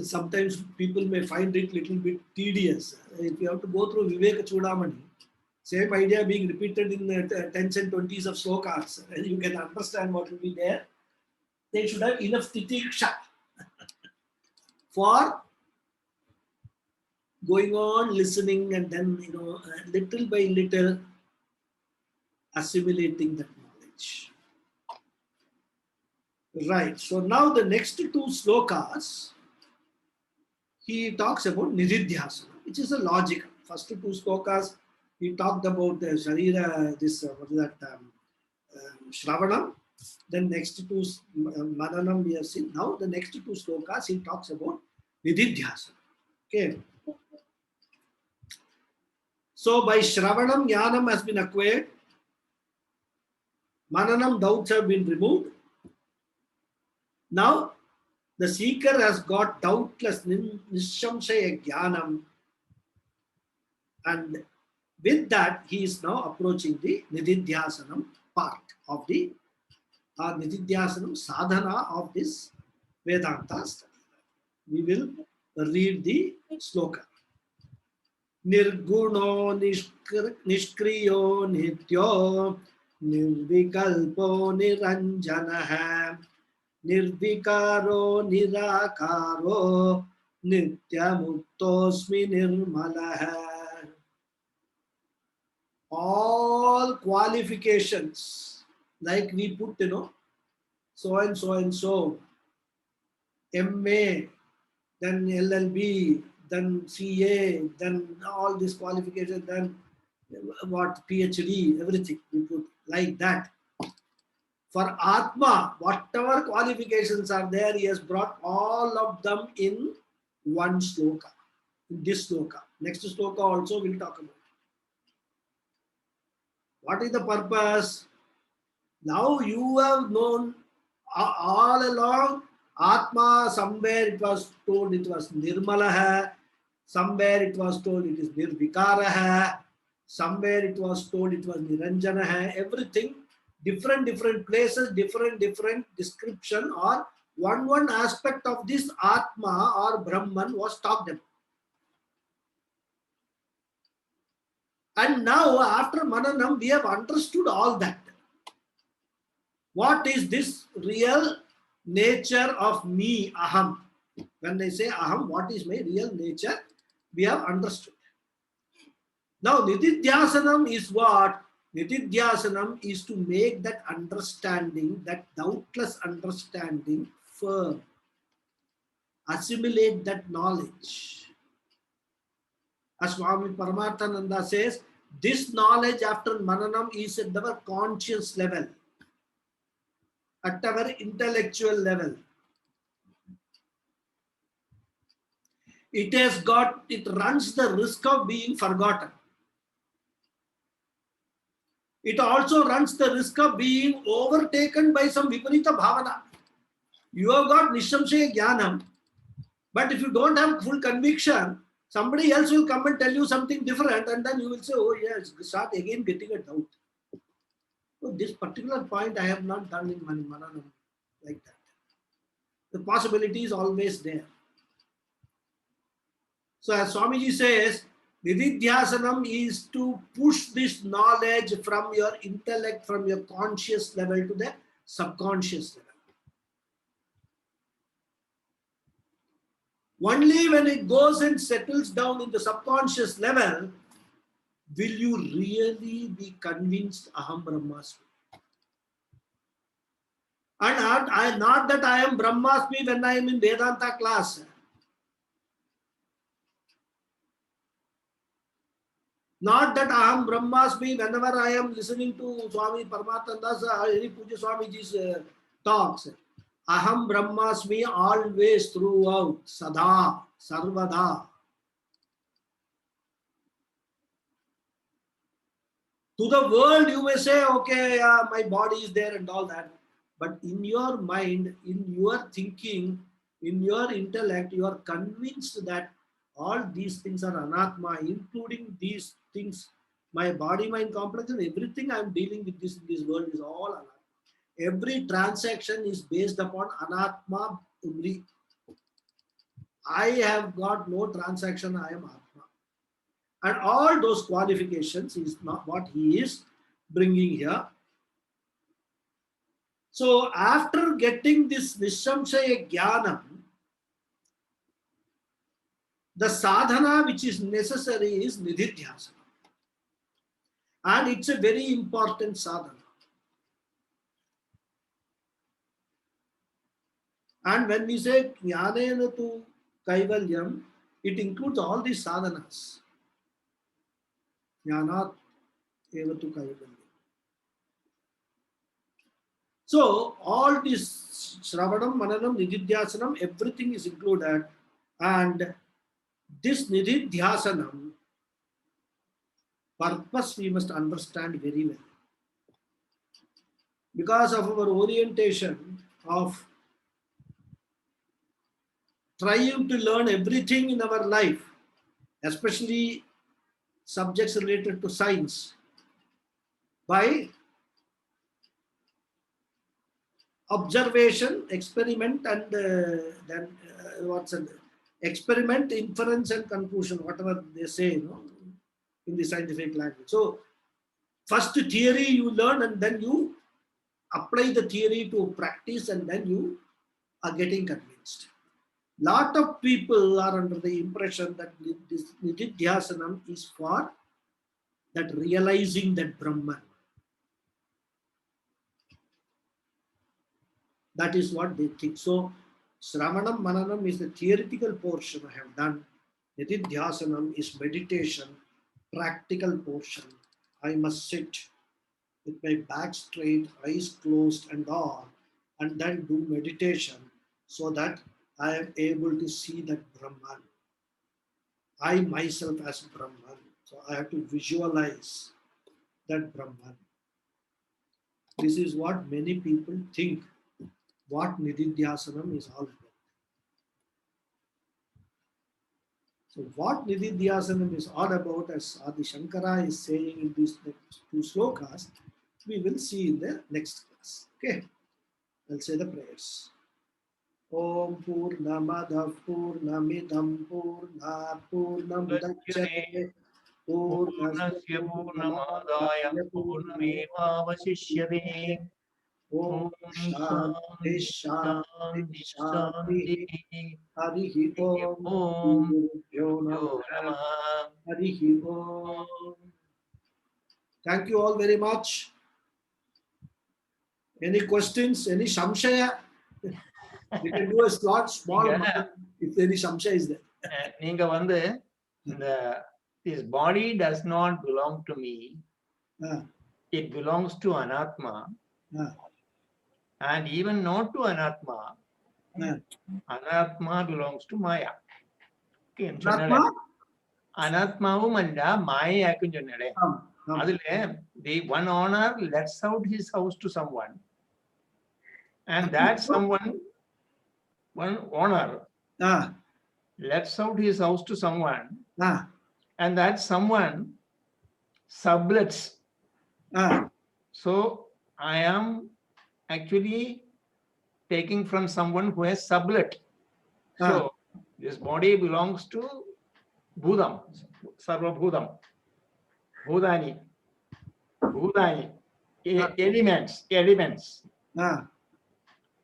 sometimes people may find it little bit tedious. If you have to go through Viveka Chudamani, same idea being repeated in the 10s and 20s of slokas, and you can understand what will be there. They should have enough titiksha for going on listening and then, little by little assimilating that knowledge. Right. So now the next two slokas, he talks about nididhyasana, which is a logical. First two slokas, he talked about the sharira, this what is that, shravanam. Then next two mananam we have seen. Now the next two slokas, he talks about nididhyasana. Okay. So by shravanam, jnanam has been acquired. Mananam, doubts have been removed. Now the seeker has got doubtless nishamshaya jnanam, and with that he is now approaching the nididhyasanam part of the nididhyasanam sadhana of this Vedanta study. We will read the sloka. Nirguno nishkriyo nityo nirvikalpo niranjanaha nirvikaro nirakaro nityamuktosmi nirmalaha. All qualifications, like we put, so and so and so, MA, then LLB, then CA, then all these qualifications, then what, PhD, everything we put like that. For Atma, whatever qualifications are there, he has brought all of them in one sloka, in this sloka. Next sloka also we'll talk about. What is the purpose? Now you have known all along Atma, somewhere it was told it was Nirmalaha, somewhere it was told it is Nirvikaraha, somewhere it was told it was Niranjanaha, everything, different places, different description, or one aspect of this Atma or Brahman was talked about. And now after Mananam, we have understood all that. What is this real nature of me, aham? When they say aham, what is my real nature? We have understood. Now, nididhyasanam is what? Nididhyasanam is to make that understanding, that doubtless understanding, firm. Assimilate that knowledge. As Swami Paramarthananda says, this knowledge after Mananam is at our conscious level, at our intellectual level. It runs the risk of being forgotten. It also runs the risk of being overtaken by some viparita bhavana. You have got nishamshaya jnanam, but if you don't have full conviction, somebody else will come and tell you something different, and then you will say, oh yes, start again getting a doubt. So this particular point I have not done in Mananam like that. The possibility is always there. So as Swamiji says, nididhyasanam is to push this knowledge from your intellect, from your conscious level to the subconscious level. Only when it goes and settles down in the subconscious level, will you really be convinced Aham Brahmasmi. And not that I am Brahmasmi when I am in Vedanta class. Not that Aham Brahmasmi whenever I am listening to Swami Paramatmananda's Hari Puja Swamiji's talks. Aham Brahmasmi always throughout, Sada, Sarvada. To the world you may say, okay, my body is there and all that. But in your mind, in your thinking, in your intellect, you are convinced that all these things are anatma, including these things. My body, mind complex, and everything I am dealing with this in this world is all anatma. Every transaction is based upon anatma only. I have got no transaction, I am atma. And all those qualifications is not what he is bringing here. So after getting this Nishamshaya Jnanam, the sadhana which is necessary is Nididhyasana. And it's a very important sadhana. And when we say Jnanena tu Kaivalyam, it includes all these sadhanas. Jnanat eva tu Kaivalyam. So all this Shravanam, Mananam, Nididhyasanam, everything is included. And this Nididhyasanam purpose we must understand very well. Because of our orientation of trying to learn everything in our life, especially subjects related to science, by observation, experiment, and then what's it? Experiment, inference, and conclusion, whatever they say, in the scientific language. So, first theory you learn, and then you apply the theory to practice, and then you are getting convinced. Lot of people are under the impression that this Nididhyasanam is for that realizing that Brahman. That is what they think. So, Sravanam Mananam is the theoretical portion I have done. Nididhyasanam is meditation, practical portion. I must sit with my back straight, eyes closed and all, and then do meditation so that I am able to see that Brahman. I myself as Brahman. So I have to visualize that Brahman. This is what many people think what Nididhyasanam is all about. So what Nididhyasanam is all about, as Adi Shankara is saying in these next two slokas, we will see in the next class. Okay, I'll say the prayers. Om Purnamadav Purnamidam Purnat Purnamudachyate Purnasya Purnamadaya Purnamevavasishyate. Om Shanti Shanti Shanti. Harihi Om Gurubhyo Namaha. Harihi Om. Thank you all very much. Any questions? Any samshaya? We can do a slot, small amount, if any samshaya is there. நீங்க வந்து this body does not belong to me. It belongs to Anatma. And even not to Anatma. Anatma belongs to Maya. Anatmavum alla Maya-yakku sonnade. Adile the one owner lets out his house to someone. And that someone, one owner, lets out his house to someone, and that someone sublets. So I am actually taking from someone who has sublet. So this body belongs to Bhudam, Sarva Bhudam, Bhudani, elements.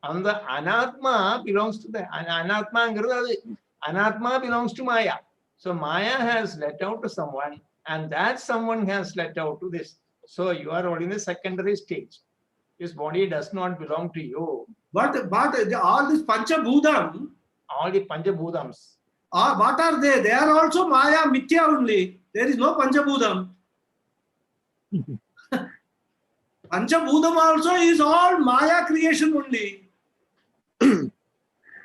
And the Anatma belongs to the Anatma belongs to Maya. So Maya has let out to someone, and that someone has let out to this. So you are only in the secondary stage. This body does not belong to you. But all this Panchabhudam, all the Panchabhudams. What are they? They are also Maya, Mithya only. There is no Panchabhudam. Panchabhudam also is all Maya creation only.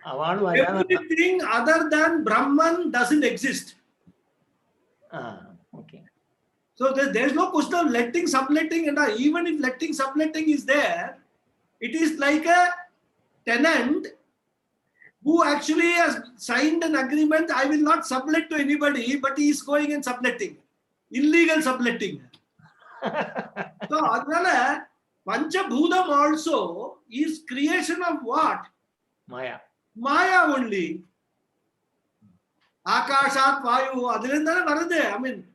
Everything other than Brahman doesn't exist. Okay. So there is no question of letting, subletting, and even if letting, subletting is there, it is like a tenant who actually has signed an agreement, I will not sublet to anybody, but he is going and subletting. Illegal subletting. So, adnala, Panchabhudam also is creation of what? Maya. Maya only. Akashat Vayu, adilendana varade. I mean,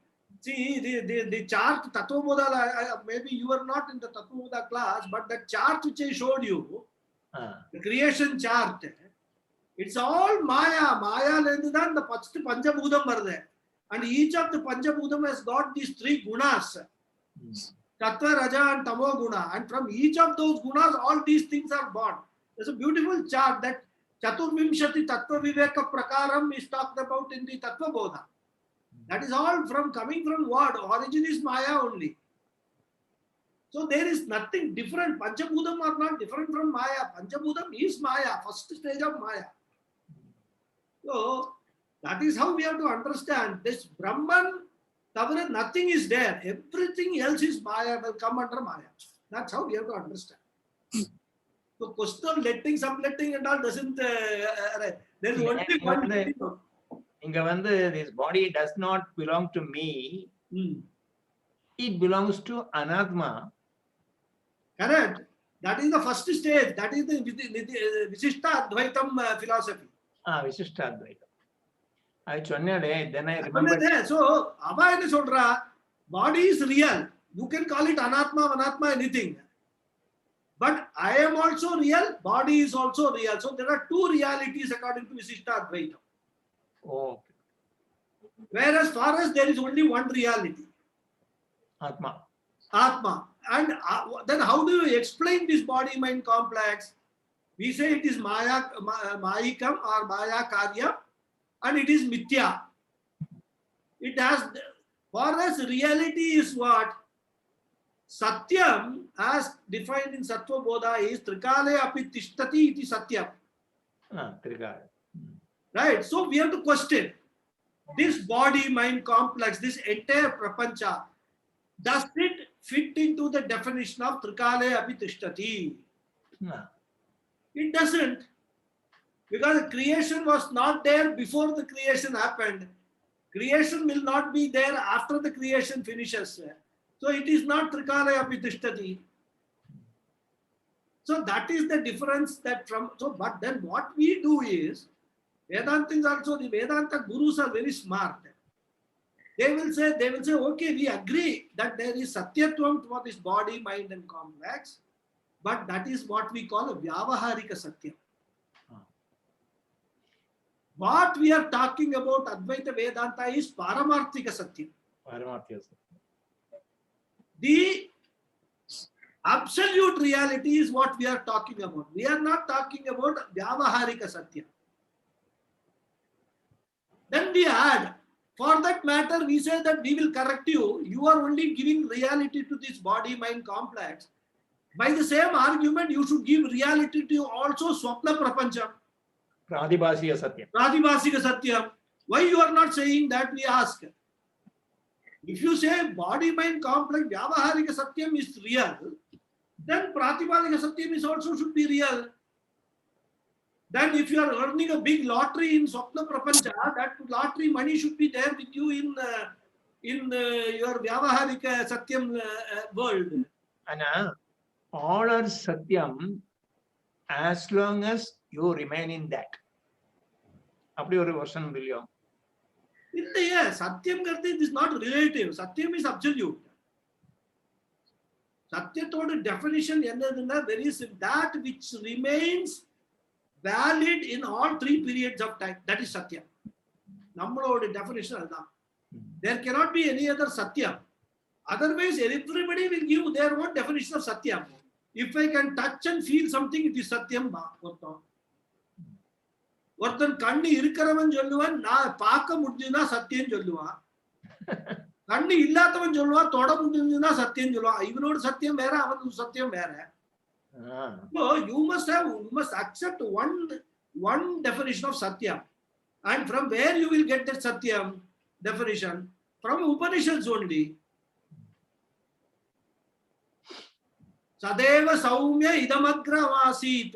see, the chart, Tattva Bodha, maybe you are not in the Tattva Bodha class, but the chart which I showed you, the creation chart, it's all Maya. Maya lendudan the Panchabhudam varade. And each of the Panchabhudam has got these three gunas. Tattva, Raja and Tamo guna. And from each of those gunas, all these things are born. There's a beautiful chart that Chaturvimshati Tattva Viveka Prakaram is talked about in the Tattva Bodha. That is all from coming from what? Origin is Maya only. So there is nothing different. Panchabhudam are not different from Maya. Panchabhudam is Maya, first stage of Maya. So that is how we have to understand this Brahman. Nothing is there. Everything else is Maya, will come under Maya. That's how we have to understand. So question of letting, subletting and all doesn't, there's only one thing. This body does not belong to me. It belongs to Anatma. Correct. That is the first stage. That is the Visishta Advaitam philosophy. Visishta Advaitam. Then I remember. So, Abha is Sodra, body is real. You can call it Anatma, Anatma, anything. But I am also real, body is also real. So there are two realities according to Visishta Advaitam. Oh. Whereas for us, there is only one reality. Atma. Atma. And then how do you explain this body-mind complex? We say it is Maya, Mayikam or Maya Karya, and it is Mithya. It has, for us, reality is what? Satyam, as defined in Sattva Bodha, is Trikale api tishtati iti Satyam. Trikale. Right? So we have to question this body-mind complex, this entire prapancha. Does it fit into the definition of Trikale api tishtati? It doesn't. Because creation was not there before the creation happened. Creation will not be there after the creation finishes. So it is not Trikale api tishtati. So that is the difference that from, so but then what we do is, Vedantins also, the Vedanta gurus are very smart. They will say, okay, we agree that there is Satyatvam for this body, mind and complex, but that is what we call a Vyavaharika Satyam. What we are talking about Advaita Vedanta is Paramarthika Satyam. Paramarthika Satyam. The absolute reality is what we are talking about. We are not talking about Vyavaharika Satyam. Then we add, for that matter, we say that we will correct you. You are only giving reality to this body-mind complex. By the same argument, you should give reality to also Swapna Prapancham. Pradibhasika Satyam. Pradibhasika Satyam. Why you are not saying that, we ask? If you say body-mind complex, Vyavaharika Satyam is real, then Pratibhasika Satyam is also should be real. Then if you are earning a big lottery in Swapna Prapancha, that lottery money should be there with you in your Vyavaharika Satyam world. Anna, all are Satyam as long as you remain in that. Apdi oru version billion. In the Satyam Karthi is not relative. Satyam is absolute. Satyatoda definition, there is that which remains valid in all three periods of time. That is Satyam. Nammaloda definition is that. There cannot be any other Satyam. Otherwise, everybody will give their own definition of Satyam. If I can touch and feel something, it is Satyam. ஒருத்தன் கண்ணு இருக்கிறவன் சொல்லுவான், நான் பார்க்க முடிஞ்சுன்னா சத்தியம் சொல்லுவான். கண்ணு இல்லாதவன் சொல்லுவான், தொட முடிஞ்சுன்னா சத்தியம் சொல்லுவான். இவனோட சத்தியம் வேற, அவனோட சத்தியம் வேற. So you must accept one definition of Satyam. And from where you will get that Satyam definition? From Upanishads only. Sadeva Saumya Idamagra Vasit.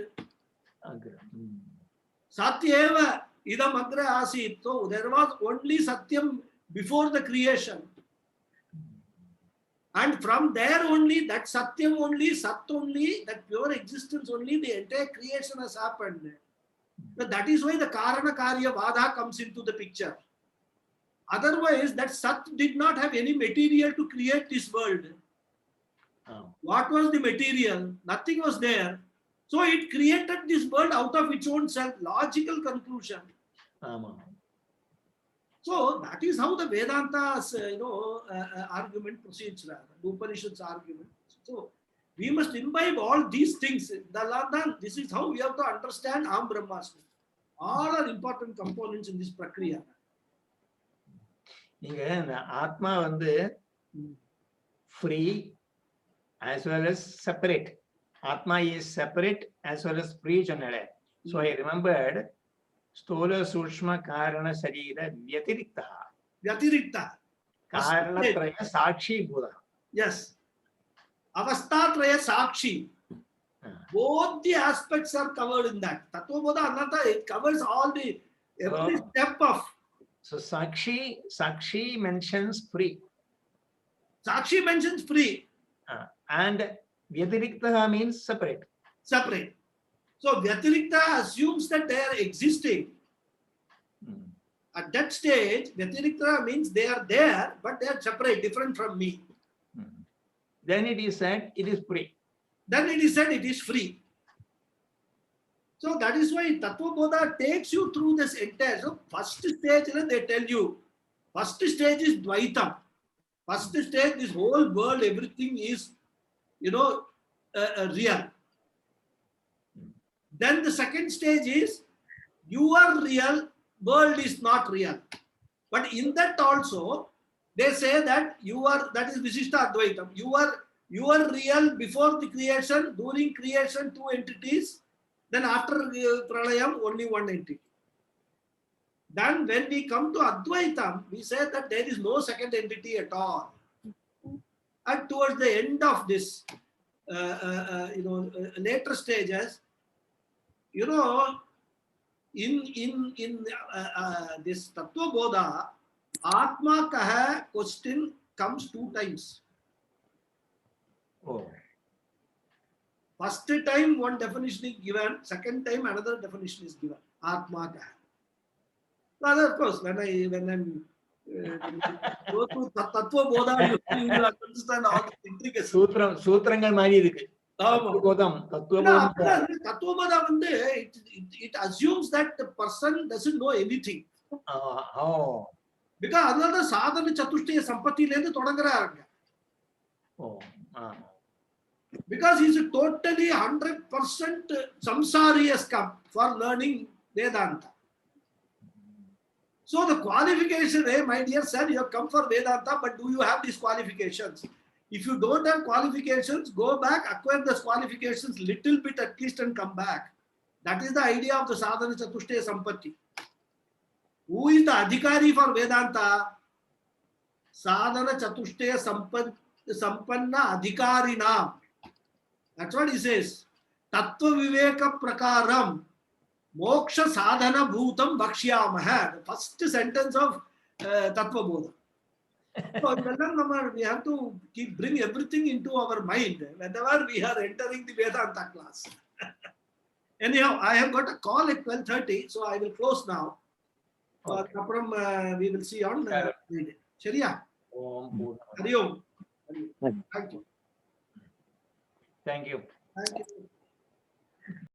Satyeva idam agre asit. So there was only Satyam before the creation. And from there only, that Satyam only, Sat only, that pure existence only, the entire creation has happened. So that is why the Karana Karya Vada comes into the picture. Otherwise, that Sat did not have any material to create this world. What was the material? Nothing was there. So it created this world out of its own self. Logical conclusion. So that is how the Vedanta's argument proceeds, rather, the Upanishad's argument. So we must imbibe all these things. This is how we have to understand Aham Brahmasmi. All are important components in this prakriya. Atma வந்து free as well as separate. Atma is separate as well as free. So I remembered Stola Sushma Karana Sarira Vyatirikta. Vyatirikta. Karana Traya Sakshi Bodha. Yes. Avastha Traya Sakshi. Both the aspects are covered in that. Tattva Bodha Ananta, it covers all the every step of. So Sakshi mentions free. Sakshi mentions free. And Vyatirikta means separate. Separate. So Vyatirikta assumes that they are existing. At that stage, Vyatirikta means they are there, but they are separate, different from me. Then it is said it is free. Then it is said it is free. So that is why Tattva Bodha takes you through this entire. So first stage, they tell you, first stage is Dvaitam. First stage, this whole world, everything is, real. Then the second stage is, you are real, world is not real. But in that also, they say that that is Visishta Advaitam. You are real before the creation, during creation, two entities. Then after Pralayam, only one entity. Then when we come to Advaitam, we say that there is no second entity at all. And towards the end of this, later stages, in this Tattva Bodha, Atma Kaha question comes 2 times. Oh. First time one definition is given, second time another definition is given. Atma Kaha. Rather, of course, when I'm go through Tattva Bodha, you will understand all the intricacies. Sutrangal mari irukku. Tattva Bodha, it assumes that the person doesn't know anything. Because another sadhana chatushtaya sampatti lende thodangaranga. Because he's a totally 100% samsari has come for learning Vedanta. So the qualification, my dear sir, you have come for Vedanta, but do you have these qualifications? If you don't have qualifications, go back, acquire those qualifications little bit at least and come back. That is the idea of the sadhana chatushtaya sampatti. Who is the adhikari for Vedanta? Sadhana chatushtaya sampanna adhikarinam. That's what he says. Tattva viveka prakaram moksha sadhana bhutam bhakshyamaha. The first sentence of Tattva Bodha. So we have to bring everything into our mind whenever we are entering the Vedanta class. Anyhow, I have got a call at 12:30, so I will close now. We will see on Friday. Shariya. Hari Om. Thank you. Thank you. Thank you.